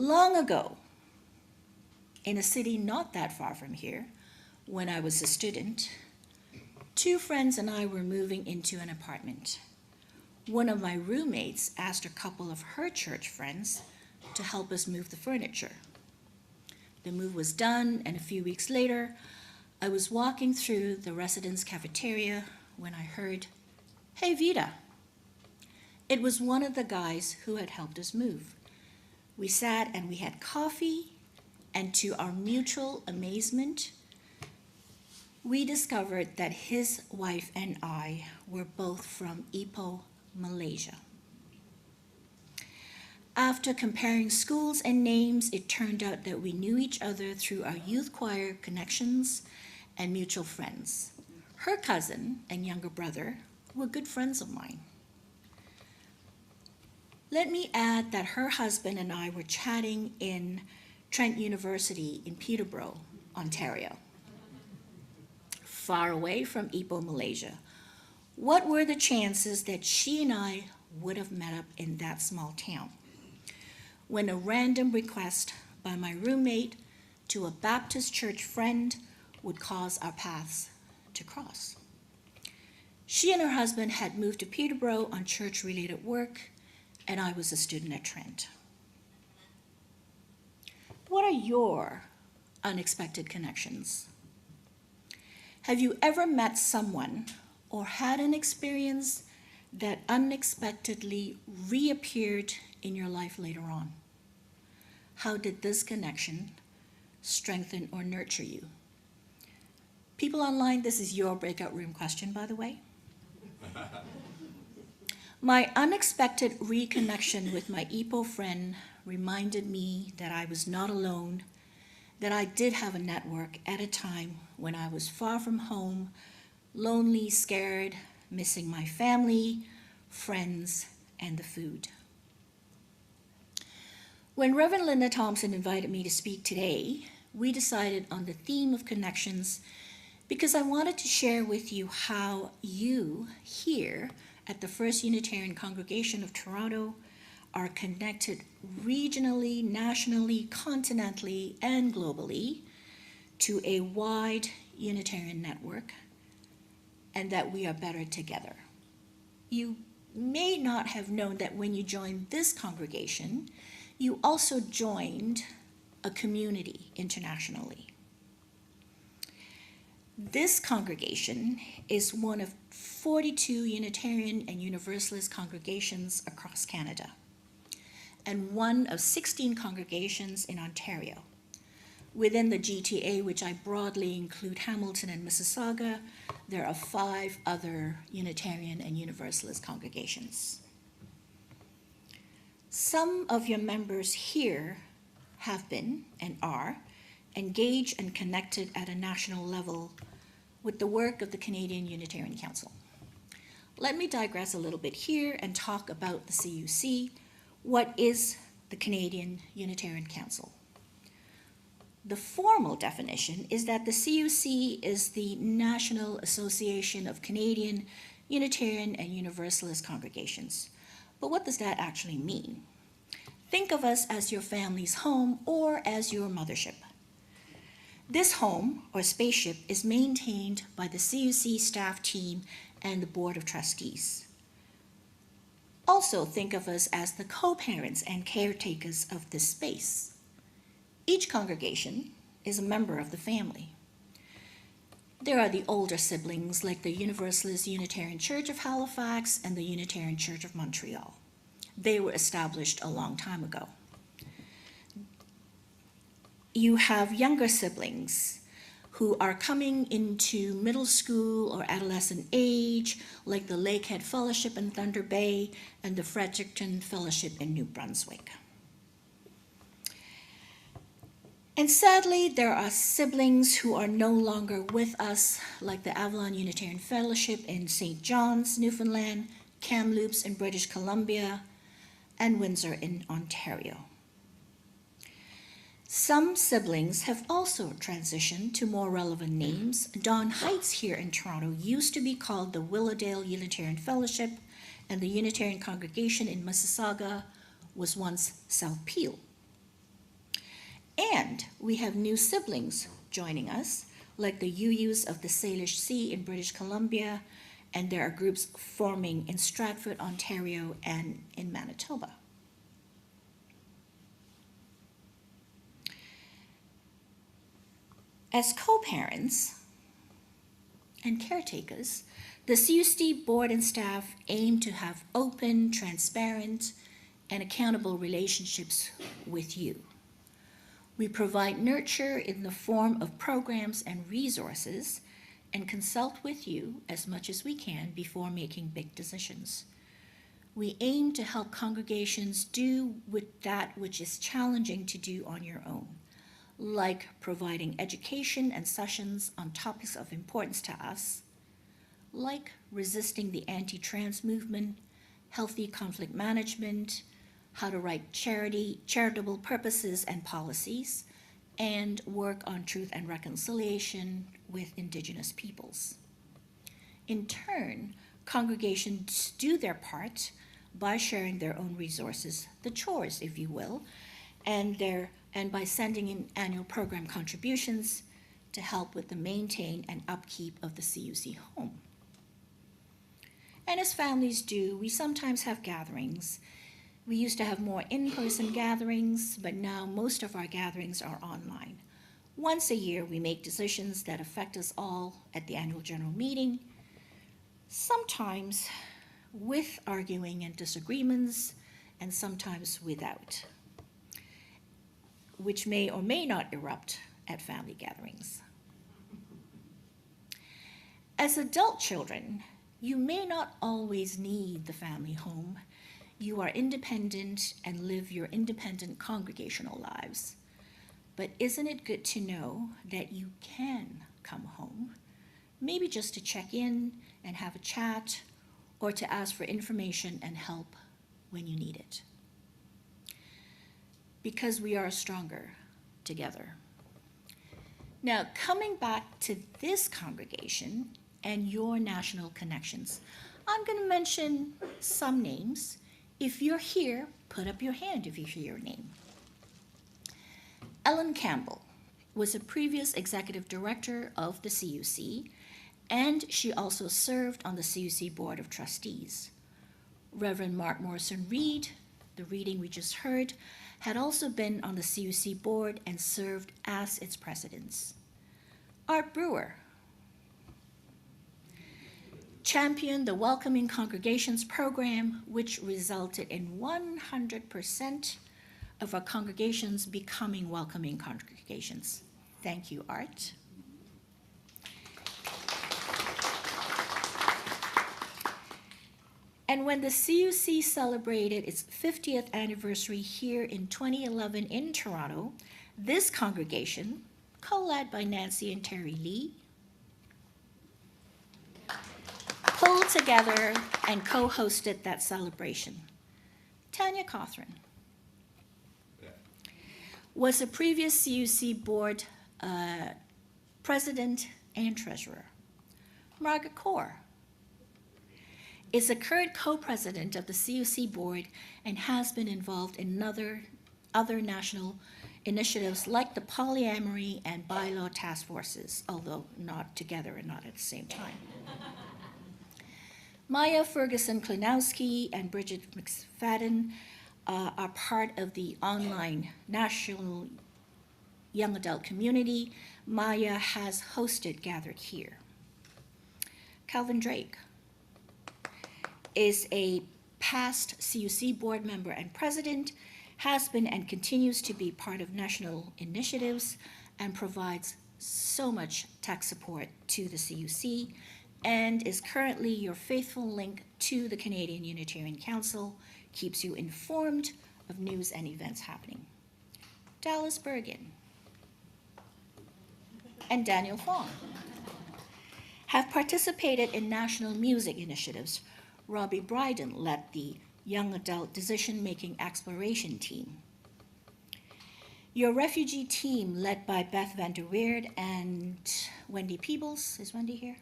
Long ago, in a city not that far from here, when I was a student, two friends and I were moving into an apartment. One of my roommates asked a couple of her church friends to help us move the furniture. The move was done, and a few weeks later, I was walking through the residence cafeteria when I heard, "Hey, Vyda." It was one of the guys who had helped us move. We sat and we had coffee, and to our mutual amazement, we discovered that his wife and I were both from Ipoh, Malaysia. After comparing schools and names, it turned out that we knew each other through our youth choir connections and mutual friends. Her cousin and younger brother were good friends of mine. Let me add that her husband and I were chatting in Trent University in Peterborough, Ontario, far away from Ipoh, Malaysia. What were the chances that she and I would have met up in that small town? When a random request by my roommate to a Baptist church friend would cause our paths to cross. She and her husband had moved to Peterborough on church-related work, and I was a student at Trent. What are your unexpected connections? Have you ever met someone or had an experience that unexpectedly reappeared in your life later on? How did this connection strengthen or nurture you? People online, this is your breakout room question, by the way. My unexpected reconnection with my Ipoh friend reminded me that I was not alone, that I did have a network at a time when I was far from home, lonely, scared, missing my family, friends, and the food. When Reverend Linda Thompson invited me to speak today, we decided on the theme of connections because I wanted to share with you how you here at the First Unitarian Congregation of Toronto are connected regionally, nationally, continentally, and globally to a wide Unitarian network, and that we are better together. You may not have known that when you joined this congregation, you also joined a community internationally. This congregation is one of 42 Unitarian and Universalist congregations across Canada, and one of 16 congregations in Ontario. Within the GTA, which I broadly include Hamilton and Mississauga, there are 5 other Unitarian and Universalist congregations. Some of your members here have been and are engaged and connected at a national level with the work of the Canadian Unitarian Council. Let me digress a little bit here and talk about the CUC. What is the Canadian Unitarian Council? The formal definition is that the CUC is the National Association of Canadian Unitarian and Universalist Congregations. But what does that actually mean? Think of us as your family's home or as your mothership. This home, or spaceship, is maintained by the CUC staff team and the Board of Trustees. Also think of us as the co-parents and caretakers of this space. Each congregation is a member of the family. There are the older siblings like the Universalist Unitarian Church of Halifax and the Unitarian Church of Montreal. They were established a long time ago. You have younger siblings who are coming into middle school or adolescent age, like the Lakehead Fellowship in Thunder Bay and the Fredericton Fellowship in New Brunswick. And sadly, there are siblings who are no longer with us, like the Avalon Unitarian Fellowship in St. John's, Newfoundland, Kamloops in British Columbia, and Windsor in Ontario. Some siblings have also transitioned to more relevant names. Don Heights here in Toronto used to be called the Willowdale Unitarian Fellowship, and the Unitarian congregation in Mississauga was once South Peel. And we have new siblings joining us, like the UUs of the Salish Sea in British Columbia, and there are groups forming in Stratford, Ontario, and in Manitoba. As co-parents and caretakers, the CUC board and staff aim to have open, transparent, and accountable relationships with you. We provide nurture in the form of programs and resources and consult with you as much as we can before making big decisions. We aim to help congregations do with that which is challenging to do on your own, like providing education and sessions on topics of importance to us, like resisting the anti-trans movement, healthy conflict management, how to write charitable purposes and policies, and work on truth and reconciliation with Indigenous peoples. In turn, congregations do their part by sharing their own resources, the chores, if you will, and by sending in annual program contributions to help with the maintain and upkeep of the CUC home. And as families do, we sometimes have gatherings. We used to have more in-person gatherings, but now most of our gatherings are online. Once a year, we make decisions that affect us all at the annual general meeting, sometimes with arguing and disagreements, and sometimes without, which may or may not erupt at family gatherings. As adult children, you may not always need the family home. You are independent and live your independent congregational lives. But isn't it good to know that you can come home, maybe just to check in and have a chat, or to ask for information and help when you need it? Because we are stronger together. Now, coming back to this congregation and your national connections, I'm going to mention some names. If you're here, put up your hand if you hear your name. Ellen Campbell was a previous executive director of the CUC, and she also served on the CUC Board of Trustees. Reverend Mark Morrison Reed, the reading we just heard, had also been on the CUC board and served as its president. Art Brewer championed the Welcoming Congregations program, which resulted in 100% of our congregations becoming welcoming congregations. Thank you, Art. And when the CUC celebrated its 50th anniversary here in 2011 in Toronto, this congregation, co-led by Nancy and Terry Lee, pulled together and co-hosted that celebration. Tanya Cawthron was a previous CUC board president and treasurer. Margaret Kaur is a current co-president of the CUC board and has been involved in other national initiatives like the polyamory and bylaw task forces, although not together and not at the same time. Maya Ferguson-Klinowski and Bridget McFadden are part of the online national young adult community. Maya has hosted Gathered Here. Calvin Drake is a past CUC board member and president, has been and continues to be part of national initiatives, and provides so much tech support to the CUC, and is currently your faithful link to the Canadian Unitarian Council, keeps you informed of news and events happening. Dallas Bergen and Daniel Fong have participated in national music initiatives. Robbie Bryden led the Young Adult Decision-Making Exploration Team. Your refugee team, led by Beth Van der Weerd and Wendy Peebles. Is Wendy here?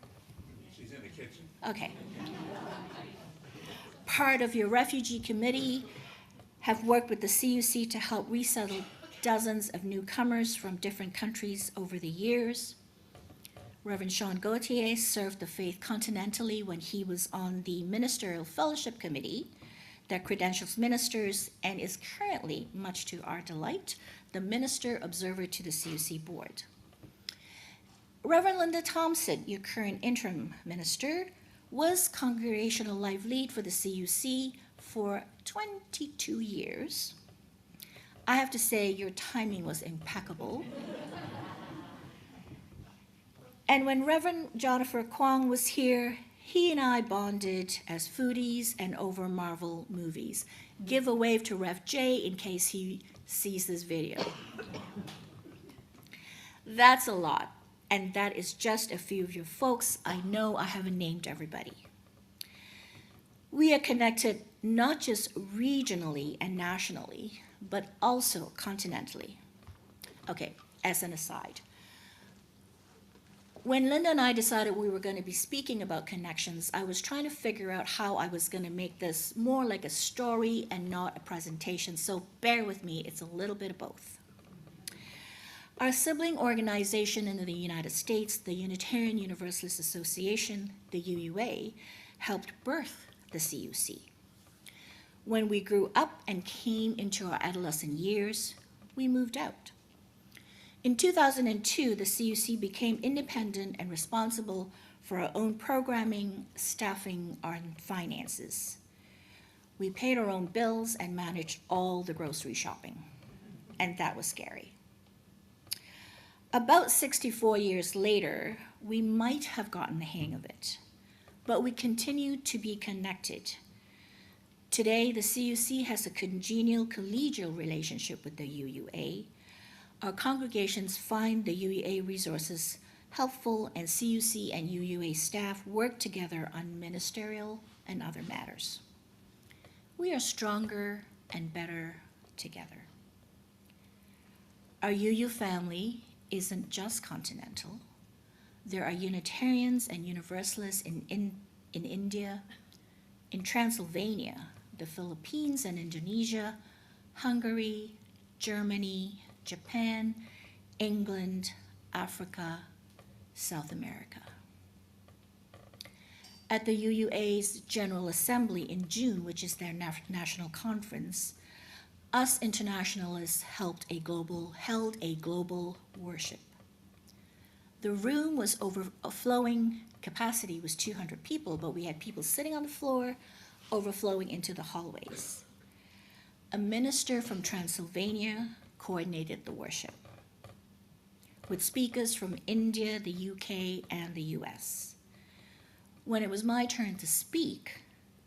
She's in the kitchen. Okay. Part of your refugee committee have worked with the CUC to help resettle dozens of newcomers from different countries over the years. Reverend Sean Gauthier served the faith continentally when he was on the Ministerial Fellowship Committee that credentials ministers and is currently, much to our delight, the Minister Observer to the CUC Board. Reverend Linda Thompson, your current interim minister, was Congregational Life Lead for the CUC for 22 years. I have to say, your timing was impeccable. And when Reverend Jonathan Kwong was here, he and I bonded as foodies and over Marvel movies. Give a wave to Rev J in case he sees this video. That's a lot, and that is just a few of your folks. I know I haven't named everybody. We are connected not just regionally and nationally, but also continentally. Okay, as an aside. When Linda and I decided we were going to be speaking about connections, I was trying to figure out how I was going to make this more like a story and not a presentation, so bear with me, it's a little bit of both. Our sibling organization in the United States, the Unitarian Universalist Association, the UUA, helped birth the CUC. When we grew up and came into our adolescent years, we moved out. In 2002, the CUC became independent and responsible for our own programming, staffing, and finances. We paid our own bills and managed all the grocery shopping, and that was scary. About 64 years later, we might have gotten the hang of it, but we continue to be connected. Today, the CUC has a congenial collegial relationship with the UUA. Our congregations find the UUA resources helpful, and CUC and UUA staff work together on ministerial and other matters. We are stronger and better together. Our UU family isn't just continental. There are Unitarians and Universalists in India, in Transylvania, the Philippines and Indonesia, Hungary, Germany, Japan, England, Africa, South America. At the UUA's General Assembly in June, which is their national conference, us internationalists held a global worship. The room was overflowing, capacity was 200 people, but we had people sitting on the floor, overflowing into the hallways. A minister from Transylvania coordinated the worship, with speakers from India, the UK, and the US. When it was my turn to speak,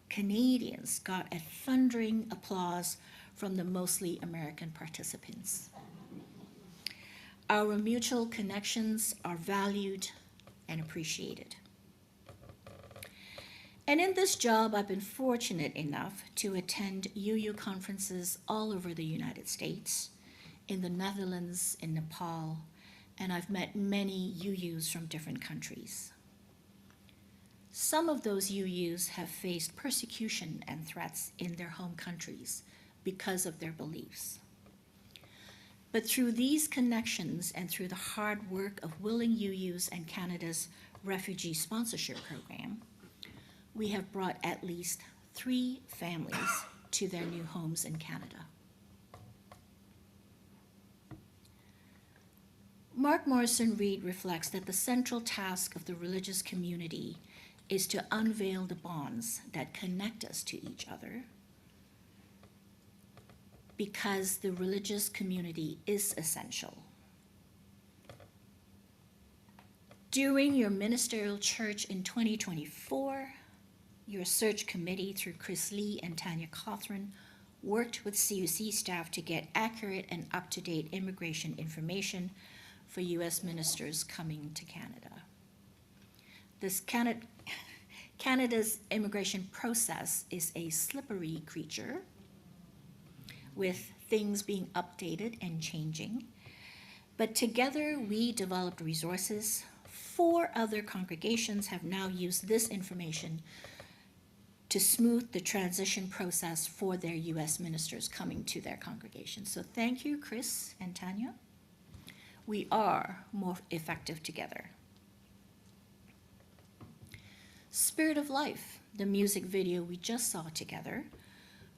Canadians got a thundering applause from the mostly American participants. Our mutual connections are valued and appreciated. And in this job, I've been fortunate enough to attend UU conferences all over the United States, in the Netherlands, in Nepal, and I've met many UUs from different countries. Some of those UUs have faced persecution and threats in their home countries because of their beliefs. But through these connections and through the hard work of willing UUs and Canada's refugee sponsorship program, we have brought at least 3 families to their new homes in Canada. Mark Morrison Reed reflects that the central task of the religious community is to unveil the bonds that connect us to each other, because the religious community is essential. During your ministerial church in 2024, your search committee through Chris Lee and Tanya Cawthron worked with CUC staff to get accurate and up-to-date immigration information for US ministers coming to Canada. Canada's immigration process is a slippery creature, with things being updated and changing. But together we developed resources. 4 other congregations have now used this information to smooth the transition process for their U.S. ministers coming to their congregation. So thank you, Chris and Tanya. We are more effective together. Spirit of Life, the music video we just saw together,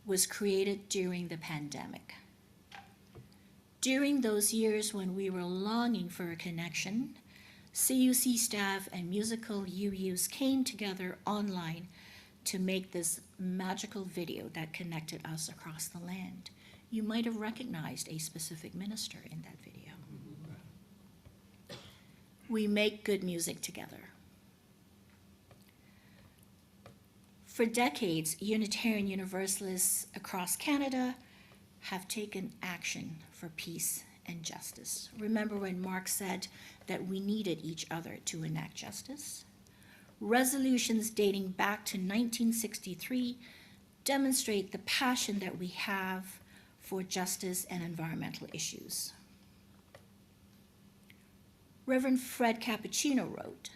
was created during the pandemic. During those years when we were longing for a connection, CUC staff and musical UUs came together online to make this magical video that connected us across the land. You might have recognized a specific minister in that video. We make good music together. For decades, Unitarian Universalists across Canada have taken action for peace and justice. Remember when Mark said that we needed each other to enact justice? Resolutions dating back to 1963 demonstrate the passion that we have for justice and environmental issues. Reverend Fred Cappuccino wrote,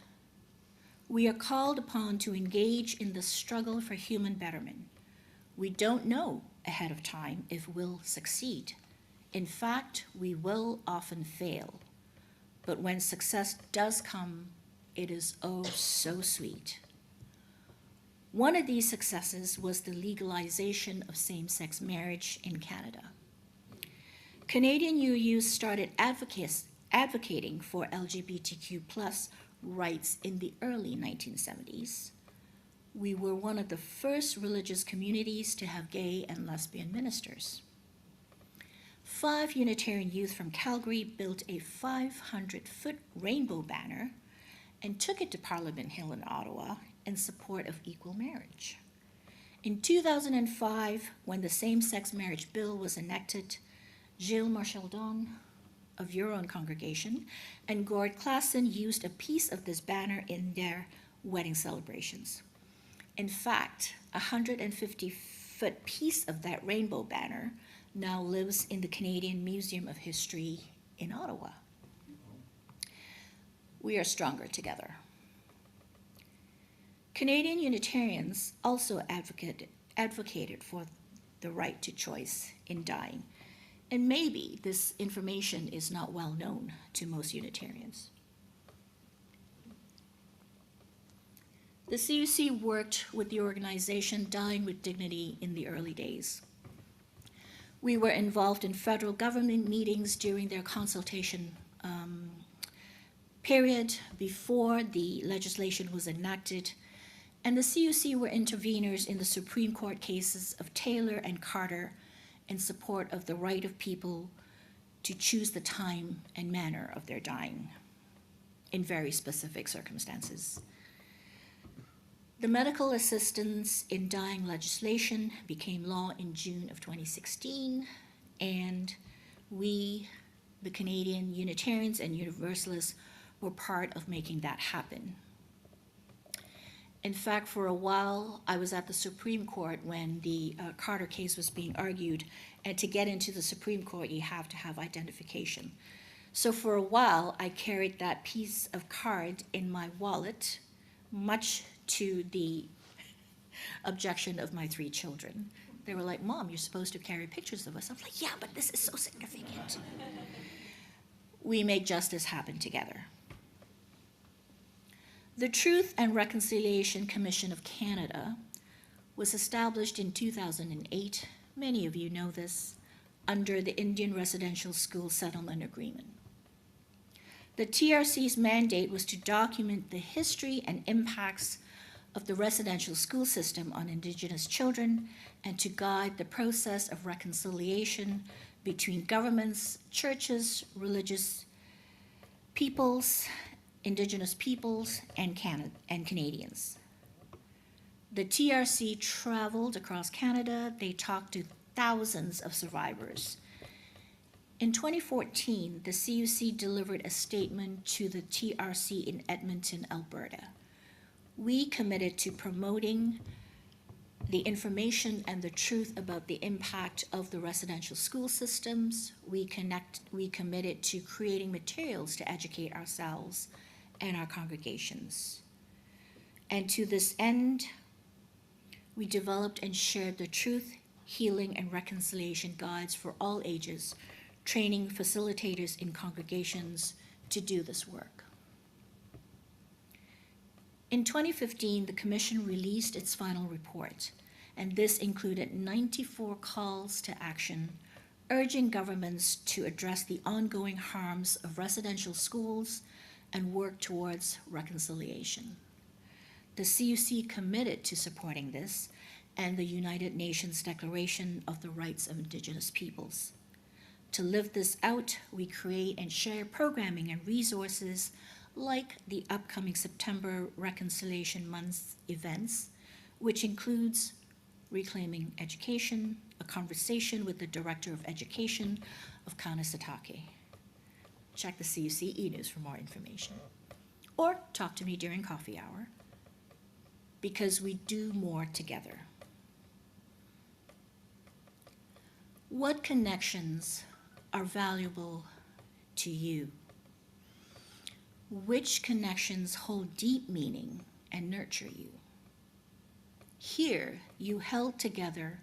"We are called upon to engage in the struggle for human betterment. We don't know ahead of time if we'll succeed. In fact, we will often fail. But when success does come, it is oh so sweet." One of these successes was the legalization of same-sex marriage in Canada. Canadian UUs started advocating for LGBTQ+ rights in the early 1970s. We were one of the first religious communities to have gay and lesbian ministers. 5 Unitarian youth from Calgary built a 500-foot rainbow banner and took it to Parliament Hill in Ottawa in support of equal marriage. In 2005, when the same-sex marriage bill was enacted, Gilles Marchaldon of your own congregation and Gord Klassen used a piece of this banner in their wedding celebrations. In fact, a 150-foot piece of that rainbow banner now lives in the Canadian Museum of History in Ottawa. We are stronger together. Canadian Unitarians also advocated for the right to choice in dying, and maybe this information is not well known to most Unitarians. The CUC worked with the organization Dying with Dignity in the early days. We were involved in federal government meetings during their consultation period before the legislation was enacted, and the CUC were interveners in the Supreme Court cases of Taylor and Carter in support of the right of people to choose the time and manner of their dying in very specific circumstances. The medical assistance in dying legislation became law in June of 2016, and we, the Canadian Unitarians and Universalists, were part of making that happen. In fact, for a while, I was at the Supreme Court when the Carter case was being argued, and to get into the Supreme Court, you have to have identification. So for a while, I carried that piece of card in my wallet, much to the objection of my 3 children. They were like, "Mom, you're supposed to carry pictures of us." I was like, "Yeah, but this is so significant." We make justice happen together. The Truth and Reconciliation Commission of Canada was established in 2008, many of you know this, under the Indian Residential School Settlement Agreement. The TRC's mandate was to document the history and impacts of the residential school system on Indigenous children and to guide the process of reconciliation between governments, churches, religious peoples, Indigenous peoples, and Canadians. The TRC traveled across Canada. They talked to thousands of survivors. In 2014, the CUC delivered a statement to the TRC in Edmonton, Alberta. We committed to promoting the information and the truth about the impact of the residential school systems. We committed to creating materials to educate ourselves and our congregations. And to this end, we developed and shared the truth, healing, and reconciliation guides for all ages, training facilitators in congregations to do this work. In 2015, the Commission released its final report, and this included 94 calls to action, urging governments to address the ongoing harms of residential schools and work towards reconciliation. The CUC committed to supporting this and the United Nations Declaration of the Rights of Indigenous Peoples. To live this out, we create and share programming and resources like the upcoming September Reconciliation Month events, which includes Reclaiming Education, a conversation with the Director of Education of Kanesatake. Check the CUC e-news for more information. Or talk to me during coffee hour, because we do more together. What connections are valuable to you? Which connections hold deep meaning and nurture you? Here, you held together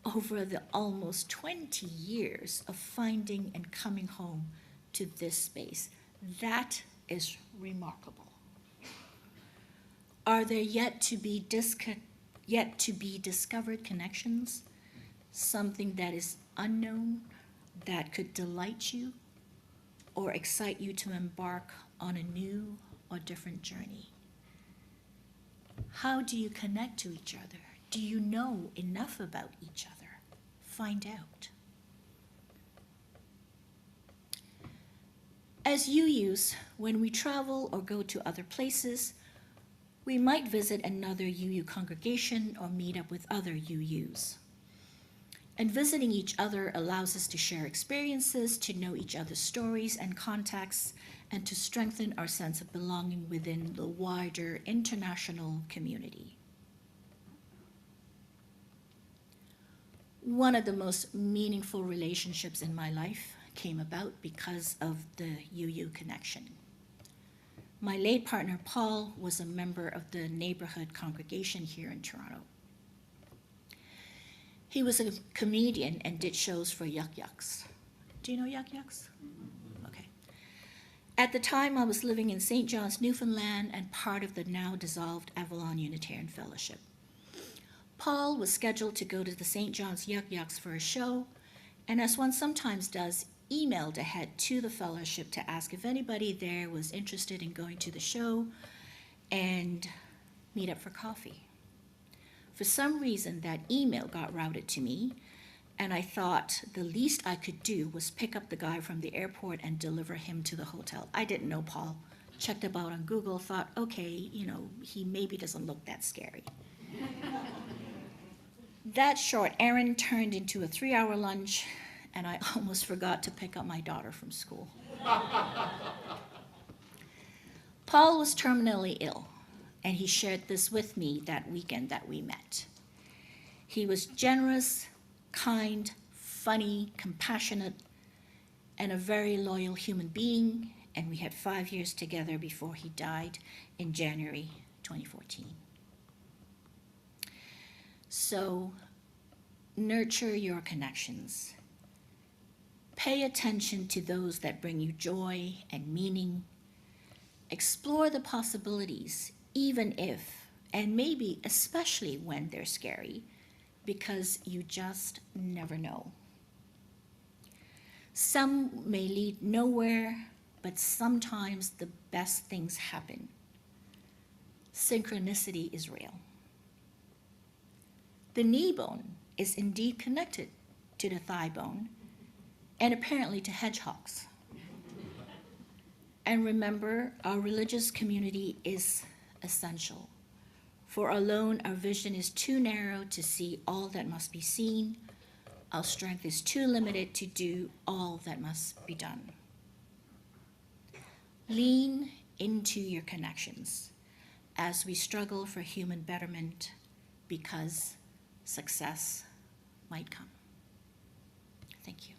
over the almost 20 years of finding and coming home to this space. That is remarkable. Are there yet to be discovered connections? Something that is unknown that could delight you or excite you to embark on a new or different journey? How do you connect to each other? Do you know enough about each other? Find out. As UUs, when we travel or go to other places, we might visit another UU congregation or meet up with other UUs. And visiting each other allows us to share experiences, to know each other's stories and contexts, and to strengthen our sense of belonging within the wider international community. One of the most meaningful relationships in my life came about because of the UU connection. My late partner, Paul, was a member of the neighborhood congregation here in Toronto. He was a comedian and did shows for Yuck Yucks. Do you know Yuck Yucks? Okay. At the time, I was living in St. John's, Newfoundland, and part of the now dissolved Avalon Unitarian Fellowship. Paul was scheduled to go to the St. John's Yuck Yucks for a show, and as one sometimes does, emailed ahead to the fellowship to ask if anybody there was interested in going to the show and meet up for coffee. For some reason, that email got routed to me, and I thought the least I could do was pick up the guy from the airport and deliver him to the hotel. I didn't know Paul. Checked about on Google, thought, okay, he maybe doesn't look that scary. That short errand turned into a 3-hour lunch, and I almost forgot to pick up my daughter from school. Paul was terminally ill, and he shared this with me that weekend that we met. He was generous, kind, funny, compassionate, and a very loyal human being, and we had 5 years together before he died in January 2014. So, nurture your connections. Pay attention to those that bring you joy and meaning. Explore the possibilities, even if, and maybe especially when they're scary, because you just never know. Some may lead nowhere, but sometimes the best things happen. Synchronicity is real. The knee bone is indeed connected to the thigh bone, and apparently to hedgehogs. And remember, our religious community is essential. For alone, our vision is too narrow to see all that must be seen. Our strength is too limited to do all that must be done. Lean into your connections as we struggle for human betterment, because success might come. Thank you.